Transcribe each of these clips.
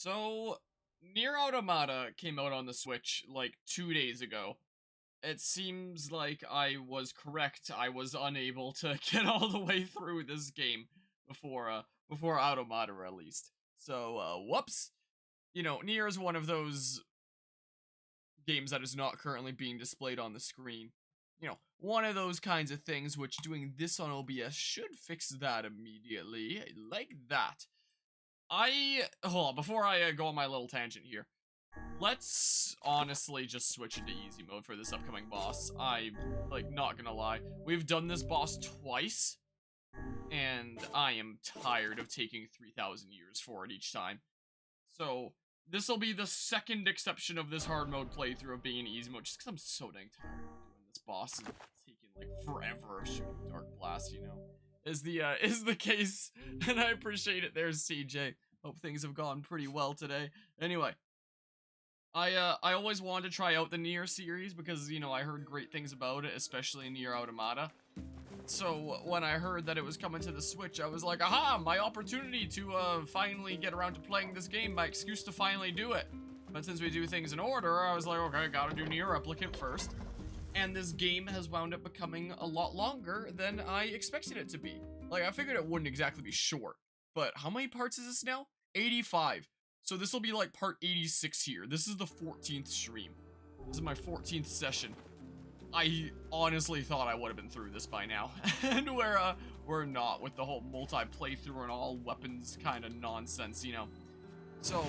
So, NieR Automata came out on the Switch like 2 days ago. It seems like I was correct. I was unable to get all the way through this game before Automata released. So, whoops. You know, NieR is one of those games that is not currently being displayed on the screen. You know, one of those kinds of things which doing this on OBS should fix that immediately. Like that. Hold on, before I go on my little tangent here, let's honestly just switch into easy mode for this upcoming boss. I'm, like, not gonna lie. We've done this boss twice, and I am tired of taking 3,000 years for it each time. So, this will be the second exception of this hard mode playthrough of being in easy mode, just because I'm so dang tired of doing this boss and taking, like, forever shooting Dark Blast, you know? Is the case, and I appreciate it. There's CJ. Hope things have gone pretty well today. Anyway, I always wanted to try out the NieR series because, you know, I heard great things about it, especially in NieR Automata. So when I heard that it was coming to the Switch, I was like, aha, my opportunity to finally get around to playing this game, my excuse to finally do it. But since we do things in order, I was like, okay, gotta do NieR Replicant first. And this game has wound up becoming a lot longer than I expected it to be. Like, I figured it wouldn't exactly be short. But how many parts is this now? 85. So this will be like part 86 here. This is the 14th stream. This is my 14th session. I honestly thought I would have been through this by now. And we're not with the whole multi-playthrough and all weapons kind of nonsense, you know. So,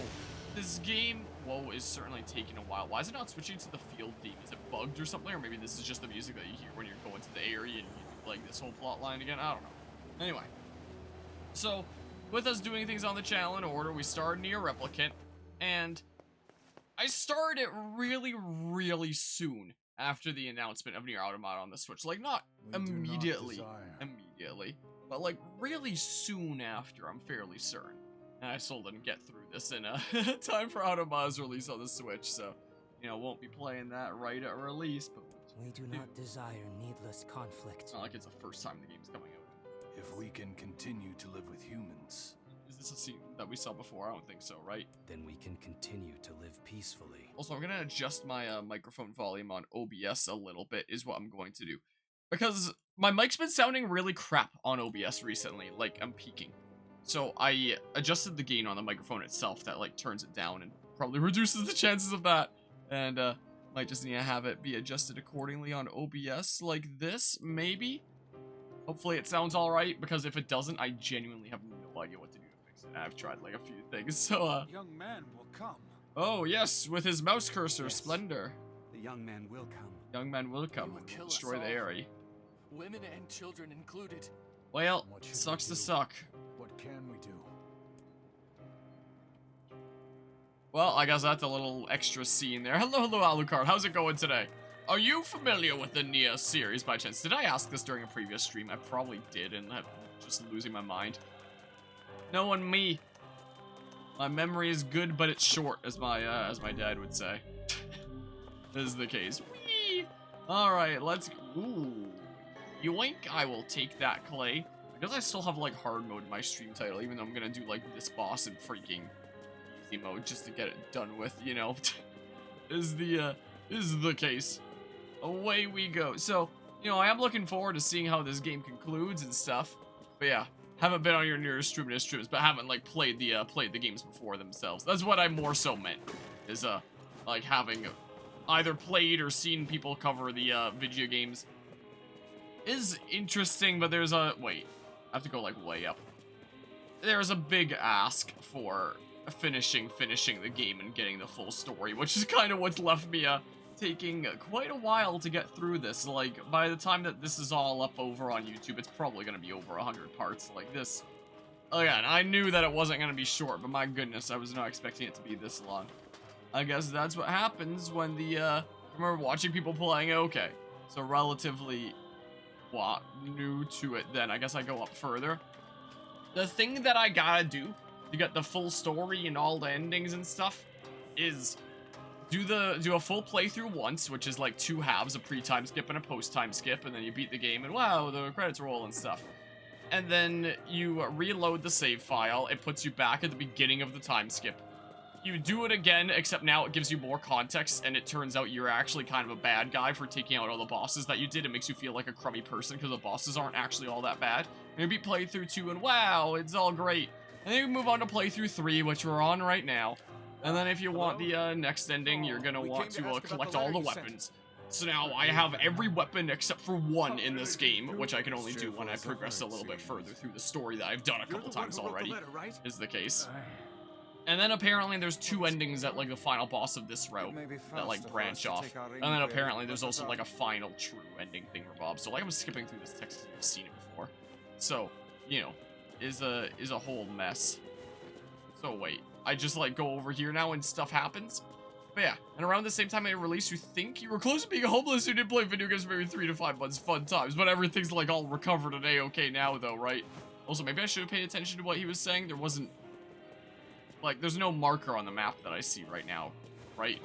this game, whoa, is certainly taking a while. Why is it not switching to the field theme? Is it bugged or something? Or maybe this is just the music that you hear when you're going to the Aerie and you do, like, this whole plot line again? I don't know. Anyway. So, with us doing things on the channel in order, we started NieR Replicant. And I started it really, really soon after the announcement of NieR Automata on the Switch. Like, not immediately, but like really soon after, I'm fairly certain. And I still didn't get through this in time for Automata's release on the Switch, so, you know, won't be playing that right at release, but we do not desire needless conflict. It's not like it's the first time the game's coming out. If we can continue to live with humans. Is this a scene that we saw before? I don't think so, right? Then we can continue to live peacefully. Also, I'm gonna adjust my microphone volume on OBS a little bit, is what I'm going to do. Because my mic's been sounding really crap on OBS recently, like I'm peaking. So I adjusted the gain on the microphone itself, that like turns it down and probably reduces the chances of that. And might just need to have it be adjusted accordingly on OBS like this, maybe? Hopefully it sounds alright, because if it doesn't, I genuinely have no idea what to do to fix it. I've tried like a few things, so Young man will come. Oh yes, with his mouse cursor, Yes. Splendor. The young man will come. Young man will come will and kill us destroy the all. Aerie. Women and children included. Well, What should sucks we to do? suck. What can we do? Well, I guess that's a little extra scene there. Hello, Alucard. How's it going today? Are you familiar with the NieR series by chance? Did I ask this during a previous stream? I probably did, and I'm just losing my mind. Knowing me, my memory is good, but it's short, as my dad would say. This is the case. Whee! All right, let's. Ooh, yoink! I will take that clay because I still have like hard mode in my stream title, even though I'm gonna do like this boss in freaking easy mode just to get it done with. You know, is the case. Away we go. So, you know, I am looking forward to seeing how this game concludes and stuff. But yeah, haven't been on your nearest streams, but haven't like played the games before themselves. That's what I more so meant, is like having either played or seen people cover the video games is interesting, but there's a wait. I have to go like way up. There's a big ask for finishing the game and getting the full story, which is kind of what's left me taking quite a while to get through this. Like, by the time that this is all up over on YouTube, it's probably going to be over 100 parts like this. Again, I knew that it wasn't going to be short, but my goodness, I was not expecting it to be this long. I guess that's what happens when I remember watching people playing. Okay, so relatively, new to it then. I guess I go up further. The thing that I gotta do to get the full story and all the endings and stuff is do a full playthrough once, which is like 2 halves, a pre-time skip and a post-time skip, and then you beat the game and wow, the credits roll and stuff. And then you reload the save file. It puts you back at the beginning of the time skip. You do it again, except now it gives you more context, and it turns out you're actually kind of a bad guy for taking out all the bosses that you did. It makes you feel like a crummy person, because the bosses aren't actually all that bad. Maybe playthrough 2, and wow, it's all great. And then you move on to playthrough 3, which we're on right now. And then if you want the next ending, you're gonna want to collect all the weapons. So now I have every weapon except for one in this game, which I can only do when I progress a little bit further through the story that I've done a couple times already, is the case. And then apparently there's 2 endings at like the final boss of this route that like branch off. And then apparently there's also like a final true ending thingamabob. So like I'm skipping through this text because I've seen it before. So, you know, is a whole mess. So wait, I just like go over here now and stuff happens? But yeah, and around the same time it released, you think you were close to being homeless, you didn't play video games for maybe 3 to 5 months, fun times, but everything's like all recovered and a-okay now though, right? Also, maybe I should have paid attention to what he was saying. There wasn't, like, there's no marker on the map that I see right now, right?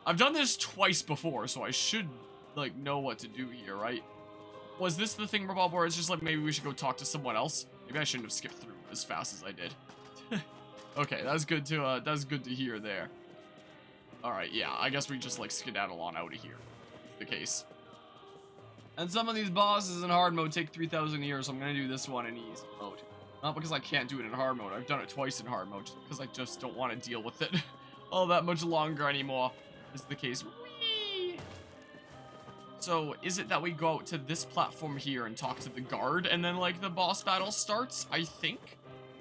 I've done this twice before, so I should, like, know what to do here, right? Was this the thing, Bob, where it's just like, maybe we should go talk to someone else? Maybe I shouldn't have skipped through as fast as I did. Okay, that's good to hear there. Alright, yeah, I guess we just, like, skedaddle on out of here. The case. And some of these bosses in hard mode take 3,000 years, so I'm gonna do this one in easy mode. Not because I can't do it in hard mode, I've done it twice in hard mode, just because I just don't want to deal with it all that much longer anymore, is the case. Whee! So, is it that we go out to this platform here and talk to the guard, and then, like, the boss battle starts? I think?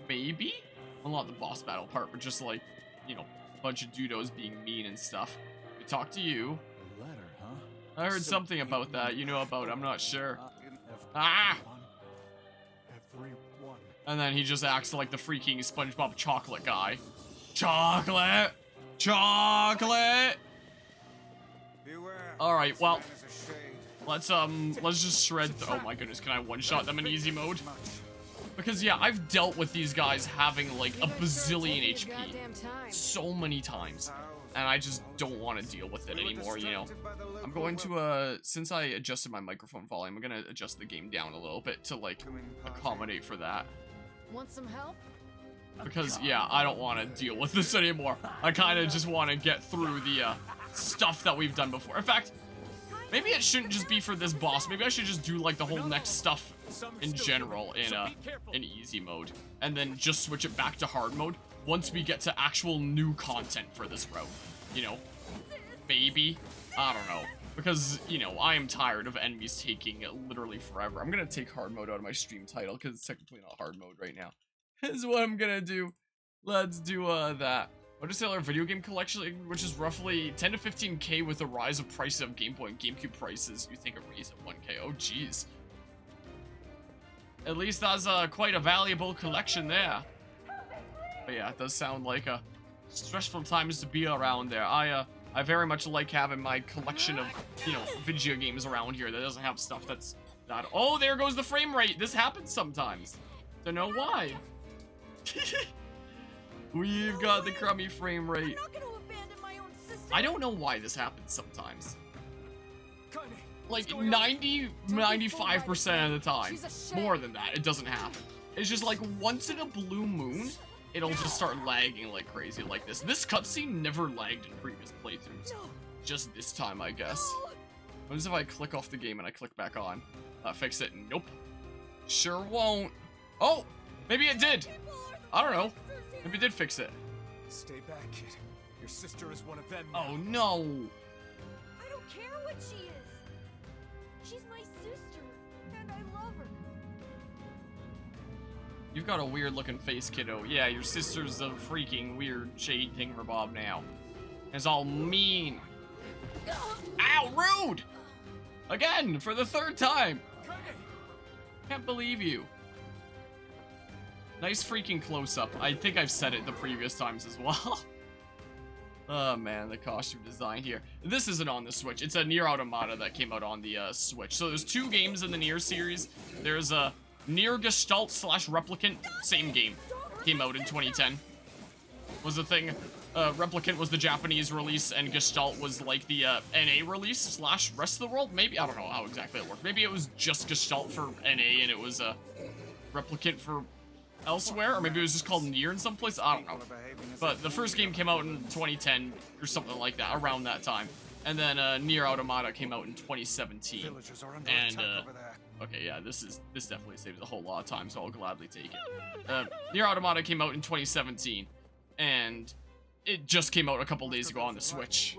Maybe? Well, not the boss battle part, but just, like, you know, a bunch of dudos being mean and stuff. We talk to you. Letter, huh? I heard something about that. You know about it. I'm not sure. Ah! And then he just acts like the freaking SpongeBob chocolate guy. Chocolate! Chocolate! Alright, well, let's just shred. Oh my goodness, can I one-shot them in easy mode? Because, yeah, I've dealt with these guys having, like, a bazillion HP so many times. And I just don't want to deal with it anymore, you know? I'm going to, since I adjusted my microphone volume, I'm going to adjust the game down a little bit to, like, accommodate for that. Want some help? Because, yeah, I don't want to deal with this anymore. I kind of just want to get through the, stuff that we've done before. In fact, maybe it shouldn't just be for this boss. Maybe I should just do, like, the whole next stuff in general in easy mode. And then just switch it back to hard mode once we get to actual new content for this route. You know? Maybe? I don't know. Because, you know, I am tired of enemies taking literally forever. I'm gonna take hard mode out of my stream title, because it's technically not hard mode right now. Is what I'm gonna do. Let's do, that. What is our video game collection, which is roughly 10 to 15k with the rise of prices of Game Boy and GameCube prices. You think a raise of 1k? Oh, jeez. At least that's quite a valuable collection there. But yeah, it does sound like a stressful times to be around there. I very much like having my collection of, you know, video games around here that doesn't have stuff that's not. Oh, there goes the frame rate. This happens sometimes. Don't know why. We've got the crummy frame rate. I don't know why this happens sometimes. Like 95% of the time. More than that, it doesn't happen. It's just like once in a blue moon, it'll just start lagging like crazy like this. This cutscene never lagged in previous playthroughs. Just this time, I guess. What if I click off the game and I click back on? Fix it? Nope. Sure won't. Oh! Maybe it did! I don't know. Maybe it did fix it. Stay back, kid. Your sister is one of them. Oh no! I don't care what she is. She's my sister, and I love her. You've got a weird looking face, kiddo. Yeah, your sister's a freaking weird shade thingamabob now. It's all mean. Ow, rude! Again, for the 3rd time. Can't believe you. Nice freaking close-up. I think I've said it the previous times as well. Oh man, the costume design here. This isn't on the Switch. It's a NieR Automata that came out on the Switch. So there's 2 games in the NieR series. There's a NieR Gestalt / Replicant, same game. Came out in 2010. Was the thing. Replicant was the Japanese release, and Gestalt was like the NA release / rest of the world? Maybe? I don't know how exactly it worked. Maybe it was just Gestalt for NA, and it was Replicant for elsewhere, or maybe it was just called NieR in some place. I don't know. But the first game came out in 2010 or something like that, around that time. And then NieR Automata came out in 2017. And okay, yeah, this definitely saves a whole lot of time, so I'll gladly take it. NieR Automata came out in 2017, and it just came out a couple days ago on the Switch.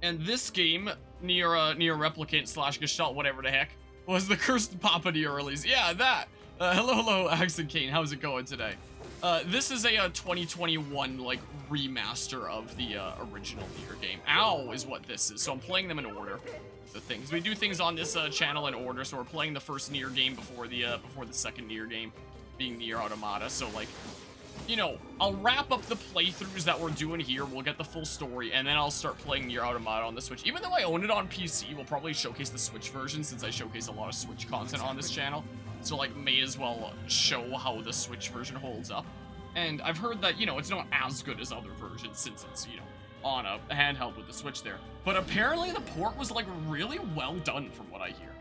And this game, NieR Replicant / Gestalt, whatever the heck, was the cursed Papa NieR release. Yeah, that. Hello, Axon Kane. How's it going today? This is a 2021 like remaster of the original NieR game. Ow is what this is. So I'm playing them in order. The things we do things on this channel in order. So we're playing the first NieR game before the second NieR game, being NieR Automata. So like, you know, I'll wrap up the playthroughs that we're doing here. We'll get the full story, and then I'll start playing NieR Automata on the Switch. Even though I own it on PC, we'll probably showcase the Switch version since I showcase a lot of Switch content on this channel. So, like, may as well show how the Switch version holds up. And I've heard that, you know, it's not as good as other versions since it's, you know, on a handheld with the Switch there. But apparently the port was, like, really well done from what I hear.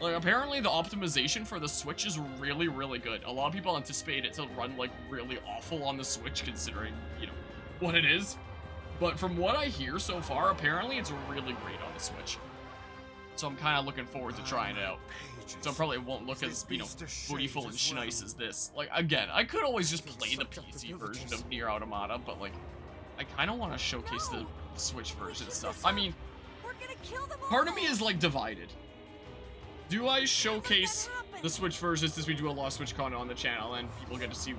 Like, apparently the optimization for the Switch is really, really good. A lot of people anticipate it to run, like, really awful on the Switch considering, you know, what it is. But from what I hear so far, apparently it's really great on the Switch. So I'm kind of looking forward to trying it out. So it probably won't look as, you know, beautiful and nice as this. Like, again, I could always just play the PC version of NieR Automata, but, like, I kind of want to showcase the Switch version stuff. I mean, part of me is, like, divided. Do I showcase the Switch version since we do a lot of Switch content on the channel and people get to see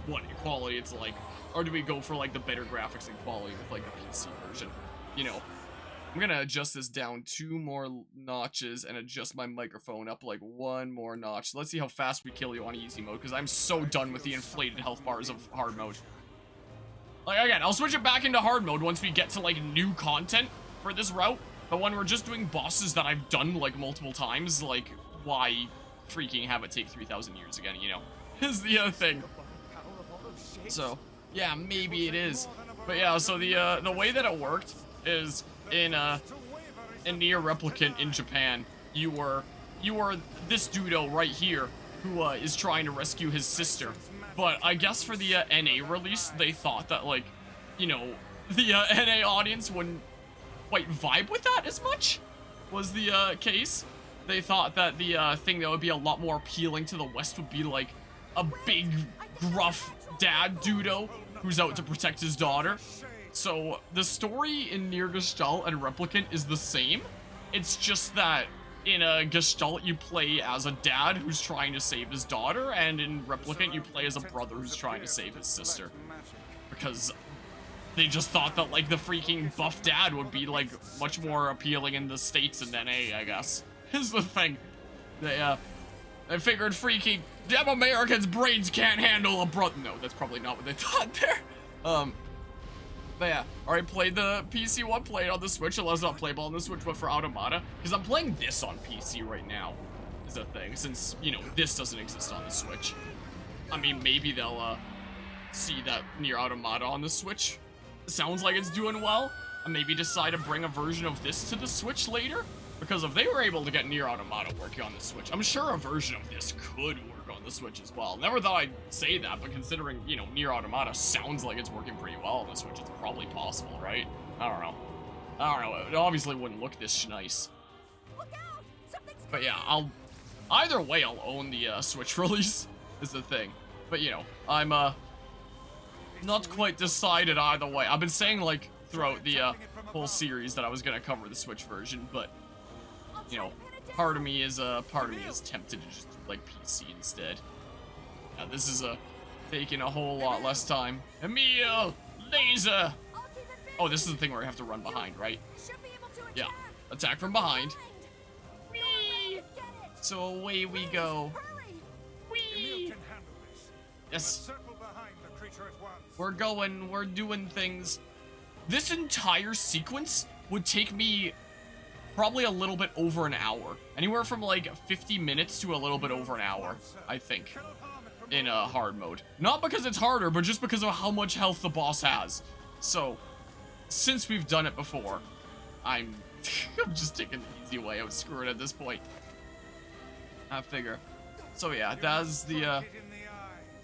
what quality it's like? Or do we go for, like, the better graphics and quality with, like, the PC version? You know, I'm gonna adjust this down 2 more notches and adjust my microphone up, like, 1 more notch. Let's see how fast we kill you on easy mode, because I'm so done with the inflated health bars of hard mode. Like, again, I'll switch it back into hard mode once we get to, like, new content for this route. But when we're just doing bosses that I've done, like, multiple times, like, why freaking have it take 3,000 years again, you know? Is the other thing. So, yeah, maybe it is. But yeah, so the way that it worked is in NieR Replicant in Japan, you were this dudo right here who is trying to rescue his sister. But I guess for the NA release, they thought that, like, you know, the NA audience wouldn't quite vibe with that as much, was the case. They thought that the thing that would be a lot more appealing to the West would be, like, a big, gruff dad dudo who's out to protect his daughter. So the story in NieR Gestalt and Replicant is the same. It's just that in a Gestalt you play as a dad who's trying to save his daughter, and in Replicant you play as a brother who's trying to save his sister. Because they just thought that, like, the freaking buff dad would be, like, much more appealing in the States than NA, I guess. Is the thing. They figured freaking damn Americans' brains can't handle a brother. No, that's probably not what they thought there. But yeah, already played the PC one, played on the Switch. It was not playable on the Switch, but for Automata, because I'm playing this on PC right now, is a thing, since, you know, this doesn't exist on the Switch. I mean, maybe they'll, see that NieR Automata on the Switch sounds like it's doing well, and maybe decide to bring a version of this to the Switch later, because if they were able to get NieR Automata working on the Switch, I'm sure a version of this could work on the Switch as well. Never thought I'd say that, but considering, you know, NieR Automata sounds like it's working pretty well on the Switch, it's probably possible, right? I don't know. It obviously wouldn't look this nice. But yeah, either way, I'll own the Switch release, is the thing. But, you know, I'm not quite decided either way. I've been saying, like, throughout the whole series that I was gonna cover the Switch version, but, you know, part of me is tempted to just do, like, PC instead. Now, this is taking a whole lot less time. Emil! Laser! Oh, this is the thing where I have to run behind, right? Yeah. Attack from behind. Whee! So away we go. Whee! Yes. We're going, we're doing things. This entire sequence would take me probably a little bit over an hour. Anywhere from, like, 50 minutes to a little bit over an hour, I think, in hard mode. Not because it's harder, but just because of how much health the boss has. So, since we've done it before, I'm just taking the easy way out. Screw it at this point. I figure. So yeah, that's the,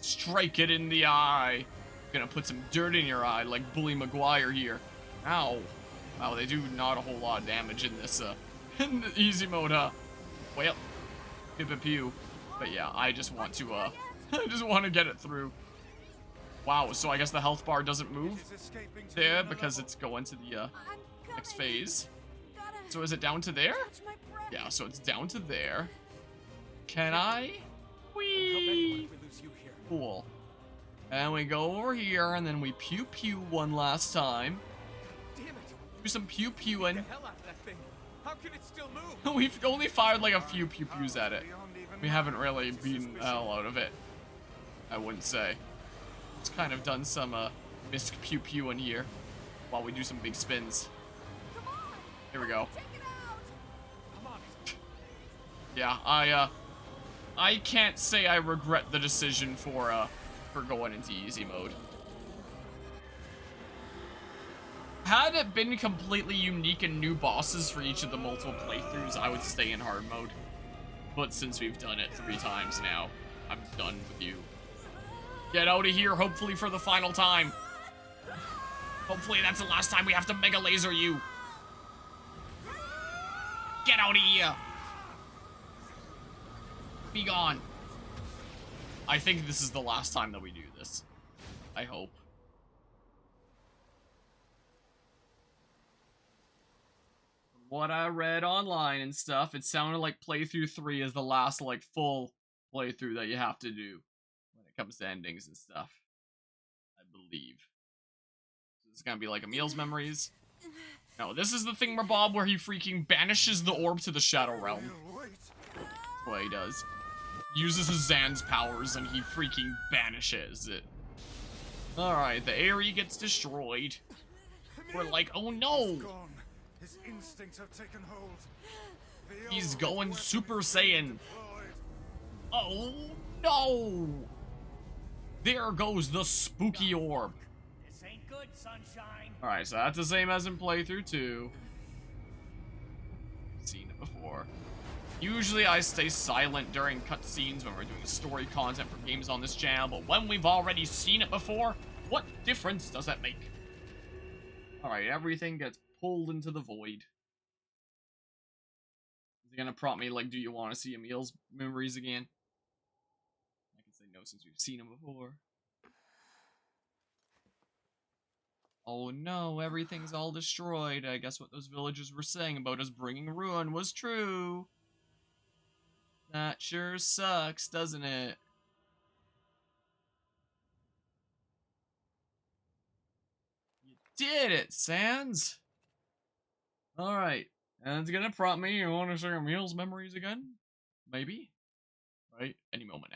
strike it in the eye. Gonna put some dirt in your eye like Bully Maguire here. Ow. Wow, they do not a whole lot of damage in this, in the easy mode, huh? Well, pew. But yeah, I just want to, I just want to get it through. Wow, so I guess the health bar doesn't move there because it's going to the, next phase. So is it down to there? Yeah, so it's down to there. Can I? Whee! Cool. And we go over here, and then we pew one last time. Do some pew-pewing. How can it still move? We've only fired like a few pew-pews at it. We haven't really beaten the hell out of it, I wouldn't say. It's kind of done some misc pew-pewing here while we do some big spins. Here we go. Yeah, I can't say I regret the decision for going into easy mode. Had it been completely unique and new bosses for each of the multiple playthroughs, I would stay in hard mode. But since we've done it 3 times now, I'm done with you. Get out of here, hopefully for the final time. Hopefully that's the last time we have to Mega Laser you. Get out of here. Be gone. I think this is the last time that we do this. I hope. From what I read online and stuff, it sounded like playthrough 3 is the last, like, full playthrough that you have to do when it comes to endings and stuff. I believe. So this is gonna be like Emil's memories. No, this is the thingamabob where he freaking banishes the orb to the Shadow Realm. That's what he does. Uses his Zan's powers and he freaking banishes it. Alright, the Aerie gets destroyed. We're like, oh no! His instincts have taken hold. He's going Super Saiyan. Oh no! There goes the spooky orb. This ain't good, sunshine. Alright, so that's the same as in playthrough 2. Seen it before. Usually I stay silent during cutscenes when we're doing story content for games on this channel, but when we've already seen it before, what difference does that make? Alright, everything gets pulled into the void. Is it gonna prompt me like, do you want to see Emil's memories again? I can say no since we've seen him before. Oh no, everything's all destroyed. I guess what those villagers were saying about us bringing ruin was true. That sure sucks, doesn't it? You did it, Sans! Alright, and it's gonna prompt me. You want to share Emil's memories again? Maybe? Right? Any moment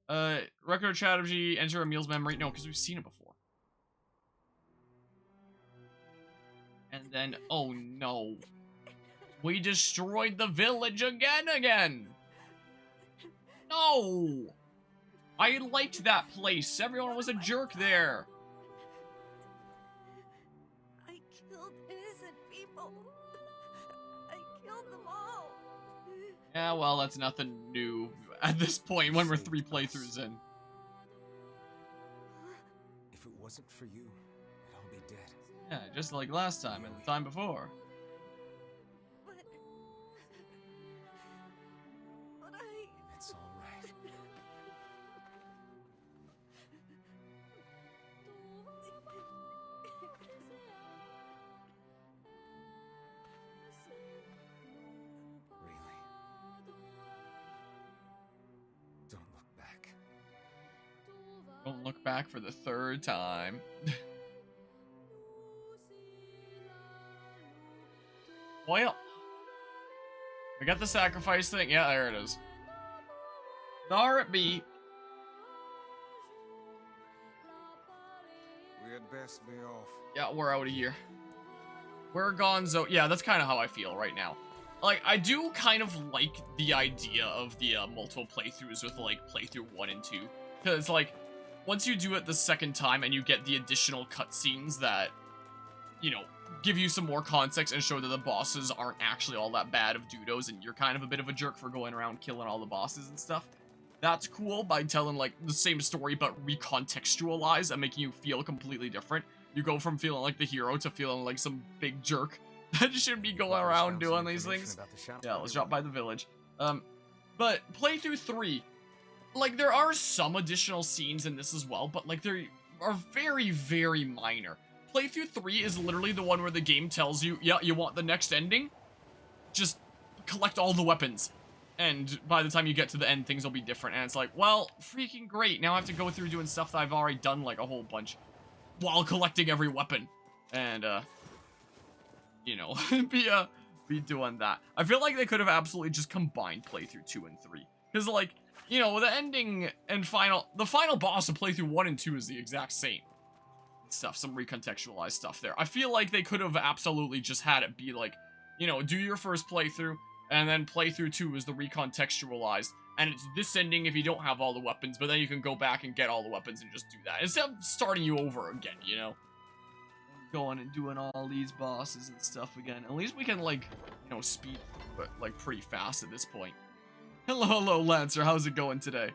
now. Record strategy, enter Emil's memory. No, because we've seen it before. And then, oh no. We destroyed the village again! No! I liked that place. Everyone was a jerk there. I killed innocent people. I killed them all. Yeah, well, that's nothing new at this point when we're 3 playthroughs in. If it wasn't for you, I'd all be dead. Yeah, just like last time and the time before. But It's all right. Really? Don't look back. Don't look back for the 3rd time. Well, we got the sacrifice thing. Yeah, there it is. There it be. We had best be off. Yeah, we're out of here. We're gonzo. Yeah, that's kind of how I feel right now. Like, I do kind of like the idea of the multiple playthroughs with, like, playthrough 1 and 2. Because, like, once you do it the 2nd time and you get the additional cutscenes that, you know, give you some more context and show that the bosses aren't actually all that bad of dudos, and you're kind of a bit of a jerk for going around killing all the bosses and stuff. That's cool by telling, like, the same story but recontextualize and making you feel completely different. You go from feeling like the hero to feeling like some big jerk that shouldn't be going around doing these things. Yeah, let's drop by the village. But playthrough 3, like, there are some additional scenes in this as well, but, like, they are very, very minor. Playthrough 3 is literally the one where the game tells you, yeah, you want the next ending? Just collect all the weapons. And by the time you get to the end, things will be different. And it's like, well, freaking great. Now I have to go through doing stuff that I've already done, like, a whole bunch. While collecting every weapon. And, you know, be doing that. I feel like they could have absolutely just combined playthrough 2 and 3. Because, like, you know, the ending and the final boss of playthrough 1 and 2 is the exact same. Stuff, some recontextualized stuff there. I feel like they could have absolutely just had it be like, you know, do your first playthrough, and then playthrough 2 is the recontextualized, and it's this ending if you don't have all the weapons, but then you can go back and get all the weapons and just do that. Instead of starting you over again, you know? Going and doing all these bosses and stuff again. At least we can, like, you know, speed, but, like, pretty fast at this point. Hello, Lancer, how's it going today?